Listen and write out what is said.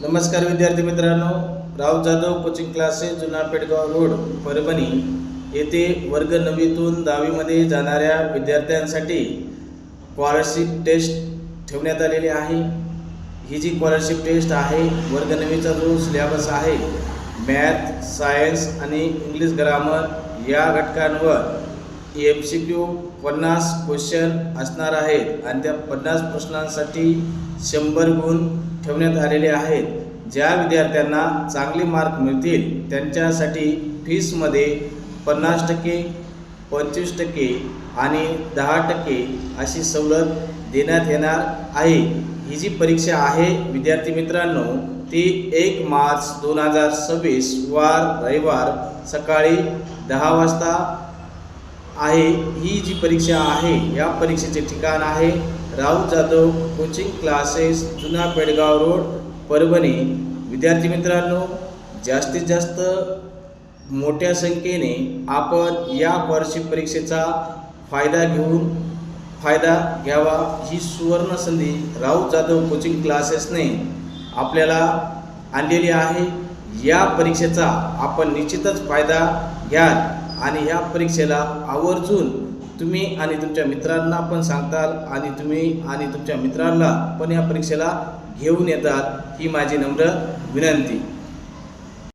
नमस्कार विद्यार्थी मित्रांनो, राव जाधव कोचिंग क्लासेस जुना पेडगाव रोड परभणी येथे वर्ग 9तून 10वीमध्ये जाणाऱ्या विद्यार्थ्यांसाठी स्कॉलरशिप टेस्ट ठेवण्यात आलेली आहे। ही जी स्कॉलरशिप टेस्ट आहे वर्ग 9चा जो सिलेबस आहे मॅथ, सायन्स आणि इंग्लिश ग्रामर या घटकांवर MCQ 50 क्वेश्चन असणार आहेत आणि त्या 50 प्रश्नांसाठी 100 गुण ठेवण्यात आलेले आहेत। ज्या विद्यार्थ्यांना चांगले मार्क मिळतील त्यांच्यासाठी फीसमध्ये 50%, 25% आणि 10% अशी सवलत देण्यात येणार आहे। ही जी परीक्षा आहे विद्यार्थी मित्रांनो ती 1 मार्च 2026 वार रविवार सकाळी 10 वाजता आहे। ही जी परीक्षा आहे या परीक्षेचे ठिकाण आहे राव जाधव कोचिंग क्लासेस जुना पेडगाव रोड परभणी। विद्यार्थी मित्रांनो, जास्तीत जास्त मोठ्या संख्येने आपण या स्कॉलरशिप परीक्षेचा फायदा घ्यावा ही सुवर्ण संधी राव जाधव कोचिंग क्लासेसने आपल्याला आणलेली आहे। या परीक्षेचा आपण निश्चितच फायदा घ्याल आणि या परीक्षेला आवर्जून तुम्ही आणि तुमच्या मित्रांना पण सांगताल आणि तुम्ही आणि तुमच्या मित्रांना पण या परीक्षेला घेऊन येतात ही माझी नम्र विनंती।